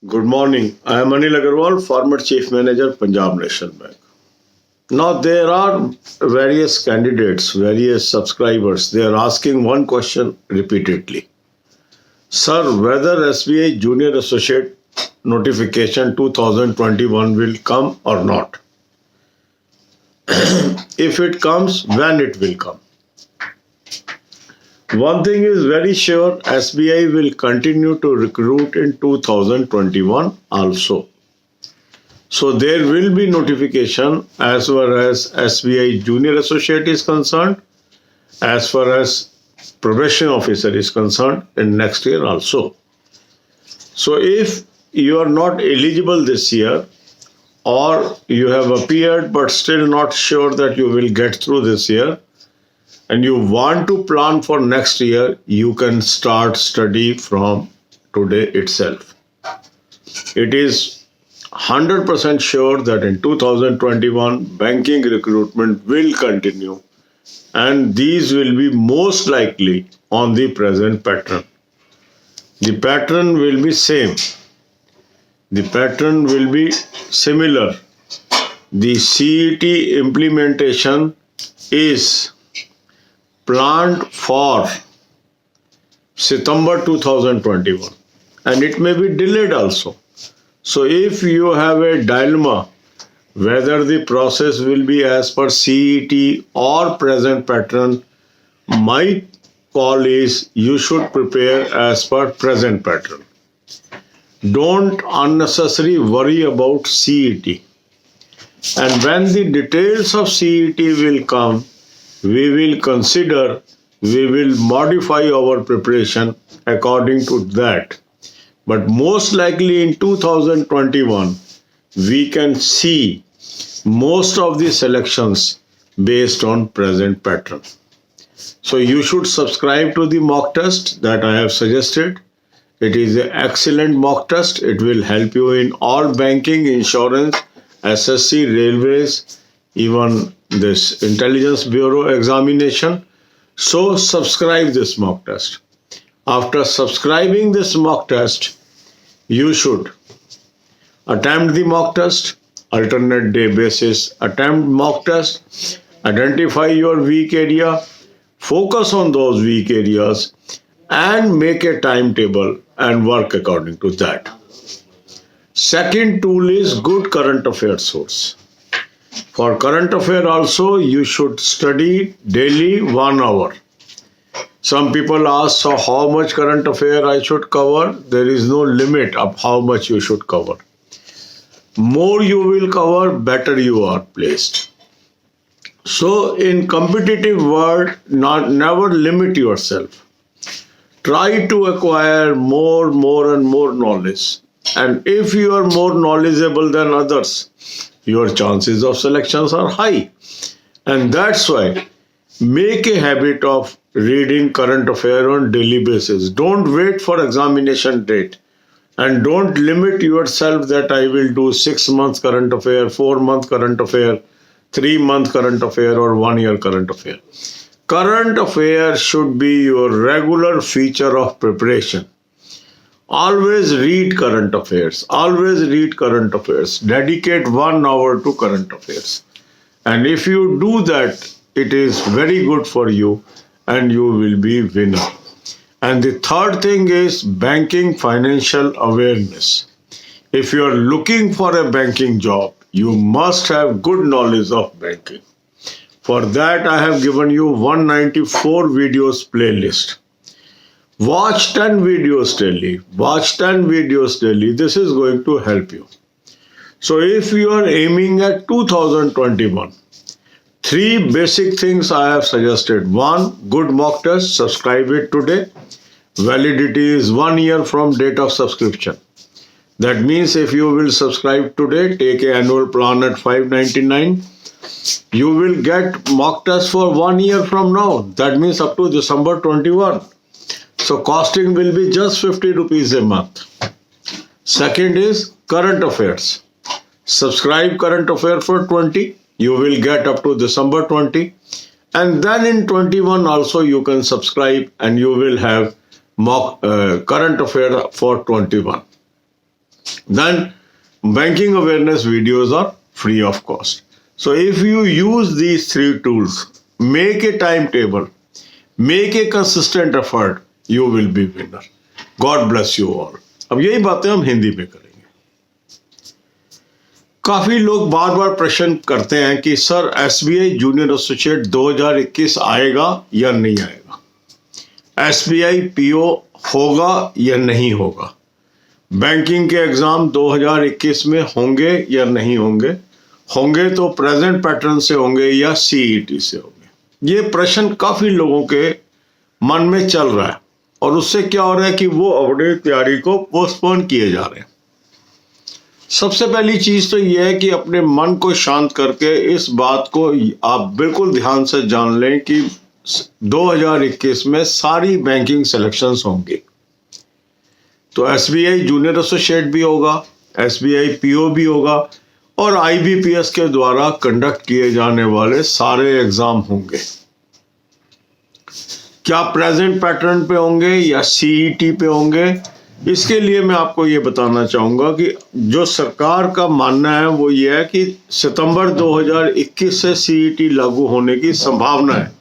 Good morning. I am Anil Agarwal, former Chief Manager, Punjab National Bank. Now, there are various candidates, various subscribers. They are asking one question repeatedly. Sir, whether SBI Junior Associate notification 2021 will come or not? If it comes, when it will come? One thing is very sure, SBI will continue to recruit in 2021 also. So there will be notification as far as SBI Junior Associate is concerned, as far as probation officer is concerned in next year also. So if you are not eligible this year, or you have appeared but still not sure that you will get through this year, and you want to plan for next year, you can start study from today itself. It is 100% sure that in 2021 banking recruitment will continue, and these will be most likely on the present pattern. The pattern will be same. The pattern will be similar. The CET implementation is planned for September 2021, and it may be delayed also. So if you have a dilemma whether the process will be as per CET or present pattern, my call is you should prepare as per present pattern. Don't unnecessarily worry about CET. And when the details of CET will come, we will consider, we will modify our preparation according to that. But most likely in 2021, we can see most of the selections based on present pattern. So you should subscribe to the mock test that I have suggested. It is an excellent mock test. It will help you in all banking, insurance, SSC, railways, even this Intelligence Bureau examination. So subscribe this mock test. After subscribing this mock test, you should attempt the mock test, alternate day basis, attempt mock test, identify your weak area, focus on those weak areas, and make a timetable and work according to that. Second tool is good current affairs source. For current affair also, you should study daily 1 hour. Some people ask, so how much current affair I should cover? There is no limit of how much you should cover. More you will cover, better you are placed. So in competitive world, never limit yourself. Try to acquire more and more knowledge. And if you are more knowledgeable than others, your chances of selections are high. And that's why make a habit of reading current affair on daily basis. Don't wait for examination date. And don't limit yourself that I will do 6 months current affair, 4 month current affair, 3 month current affair, or 1 year current affair. Current affair should be your regular feature of preparation. Always read current affairs. Always read current affairs. Dedicate 1 hour to current affairs. And if you do that, it is very good for you and you will be winner. And the third thing is banking financial awareness. If you are looking for a banking job, you must have good knowledge of banking. For that, I have given you 194 videos playlist. Watch 10 videos daily. Watch 10 videos daily. This is going to help you. So if you are aiming at 2021, 3 basic things I have suggested. 1, good mock test. Subscribe it today. Validity is 1 year from date of subscription. That means if you will subscribe today, take an annual plan at $599. You will get mock test for 1 year from now. That means up to December 21. So costing will be just 50 rupees a month. Second is current affairs. Subscribe current affair for 20. You will get up to December 20. And then in 21 also you can subscribe and you will have mock current affair for 21. then banking awareness videos are free of cost. So if you use these three tools, make a timetable, make a consistent effort, you will be winner. God bless you all. अब यही बातें हम हिंदी में करेंगे। काफी लोग बार बार प्रश्न करते हैं कि सर एसबीआई जूनियर एसोसिएट 2021 आएगा या नहीं आएगा, एसबीआई पीओ होगा या नहीं होगा, बैंकिंग के एग्जाम 2021 में होंगे या नहीं होंगे, होंगे तो प्रेजेंट पैटर्न से होंगे या सीईटी से होंगे। ये प्रश्न काफी लोगों के मन में चल रहा है और उससे क्या हो रहा है कि वो अपनी तैयारी को पोस्टपोन किए जा रहे हैं। सबसे पहली चीज तो यह है कि अपने मन को शांत करके इस बात को आप बिल्कुल ध्यान से जान लें कि 2021 में सारी बैंकिंग सिलेक्शंस होंगी। तो एसबीआई जूनियर एसोसिएट भी होगा, एसबीआई पीओ भी होगा और आईबीपीएस के द्वारा कंडक्ट किए जाने वाले सारे एग्जाम होंगे। क्या प्रेजेंट पैटर्न पे होंगे या सीईटी पे होंगे, इसके लिए मैं आपको ये बताना चाहूंगा कि जो सरकार का मानना है वो ये है कि सितंबर 2021 से सीईटी लागू होने की संभावना है।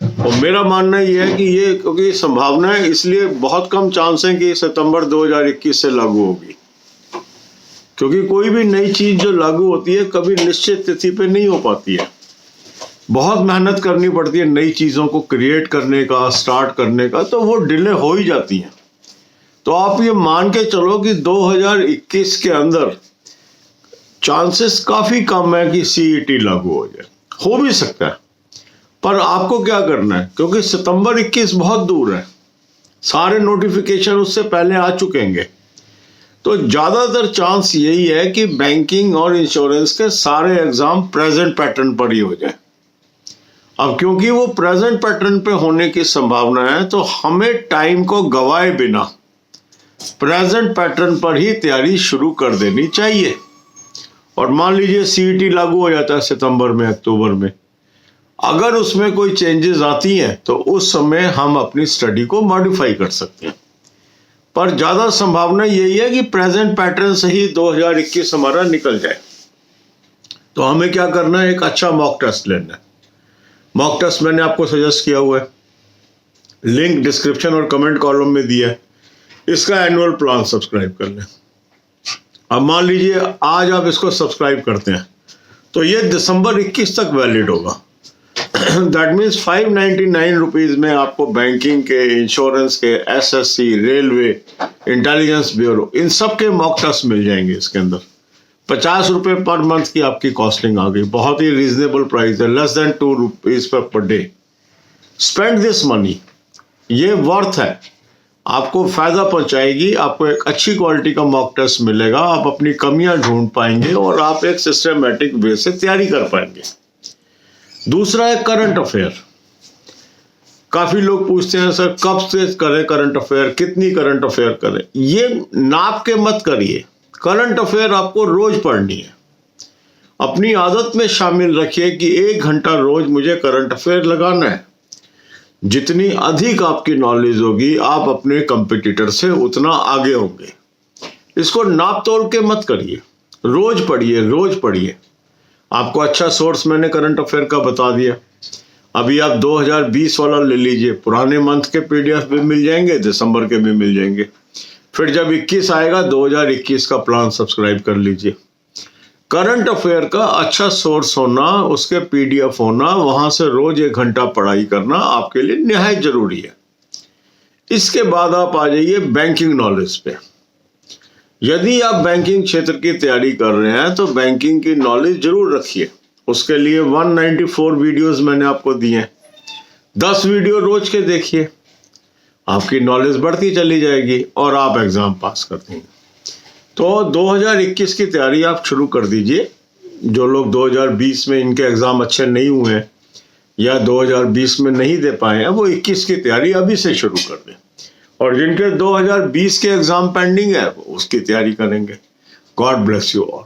और मेरा मानना ये है कि ये क्योंकि संभावना है इसलिए बहुत कम चांस है कि सितंबर 2021 से लागू होगी, क्योंकि कोई भी नई चीज जो लागू होती है कभी निश्चित तिथि पे नहीं हो पाती है। बहुत मेहनत करनी पड़ती है नई चीजों को क्रिएट करने का, स्टार्ट करने का, तो वो डिले हो ही जाती हैं। तो आप ये मान के चलो कि 2021 के अंदर चांसेस काफी कम है कि सीईटी लागू हो जाए। हो भी सकता है, पर आपको क्या करना है, क्योंकि सितंबर 21 बहुत दूर है, सारे नोटिफिकेशन उससे पहले आ चुकेंगे, तो ज्यादातर चांस यही है कि बैंकिंग और इंश्योरेंस के सारे एग्जाम प्रेजेंट पैटर्न पर ही हो जाए। अब क्योंकि वो प्रेजेंट पैटर्न पे होने की संभावना है तो हमें टाइम को गवाए बिना प्रेजेंट पैटर्न पर ही तैयारी शुरू कर देनी चाहिए। और मान लीजिए सीईटी लागू हो जाता है सितंबर में, अक्टूबर में, अगर उसमें कोई चेंजेस आती हैं तो उस समय हम अपनी स्टडी को मॉडिफाई कर सकते हैं, पर ज्यादा संभावना यही है कि प्रेजेंट पैटर्न से ही 2021 हमारा निकल जाए। तो हमें क्या करना है, एक अच्छा मॉक टेस्ट लेना है। मॉक टेस्ट मैंने आपको सजेस्ट किया हुआ है, लिंक डिस्क्रिप्शन और कमेंट कॉलम में दिया है। इसका एनुअल प्लान सब्सक्राइब कर लें। अब मान लीजिए आज आप इसको सब्सक्राइब करते हैं तो ये दिसंबर 21 तक वैलिड होगा। दैट मीन्स 599 रुपीज में आपको बैंकिंग के, इंश्योरेंस के, एसएससी, रेलवे, इंटेलिजेंस ब्यूरो, इन सब के मॉक टेस्ट मिल जाएंगे इसके अंदर। 50 रुपये पर मंथ की आपकी कॉस्टिंग आ गई, बहुत ही रीजनेबल प्राइस है, less than 2 rupees per day. Spend this money, ये वर्थ है, आपको फायदा पहुंचाएगी, आपको एक अच्छी क्वालिटी का मॉक टेस्ट मिलेगा, आप अपनी कमियां ढूंढ पाएंगे और आप एक सिस्टमैटिक वे से तैयारी कर पाएंगे। दूसरा है करंट अफेयर। काफी लोग पूछते हैं सर कब से करें करंट अफेयर, कितनी करंट अफेयर करें। ये नाप के मत करिए, करंट अफेयर आपको रोज पढ़नी है। अपनी आदत में शामिल रखिए कि 1 घंटा रोज मुझे करंट अफेयर लगाना है। जितनी अधिक आपकी नॉलेज होगी आप अपने कंपटीटर से उतना आगे होंगे। इसको नाप तोल के मत करिए, रोज पढ़िए, रोज पढ़िए। आपको अच्छा सोर्स मैंने करंट अफेयर का बता दिया। अभी आप 2020 वाला ले लीजिए, पुराने मंथ के पीडीएफ भी मिल जाएंगे, दिसंबर के भी मिल जाएंगे। फिर जब 21 आएगा 2021 का प्लान सब्सक्राइब कर लीजिए। करंट अफेयर का अच्छा सोर्स होना, उसके पीडीएफ होना, वहां से रोज 1 घंटा पढ़ाई करना आपके लिए निहायत जरूरी है। इसके बाद आप आ जाइए बैंकिंग नॉलेज पे। यदि आप बैंकिंग क्षेत्र की तैयारी कर रहे हैं तो बैंकिंग की नॉलेज जरूर रखिए। उसके लिए 194 वीडियोस मैंने आपको दिए हैं, 10 वीडियो रोज के देखिए, आपकी नॉलेज बढ़ती चली जाएगी और आप एग्जाम पास कर देंगे। तो 2021 की तैयारी आप शुरू कर दीजिए। जो लोग 2020 में इनके एग्जाम अच्छे नहीं हुए हैं या 2020 में नहीं दे पाए हैं, वो 21 की तैयारी अभी से शुरू कर दें। और जिनके 2020 के एग्जाम पेंडिंग है वो उसकी तैयारी करेंगे। God bless you all.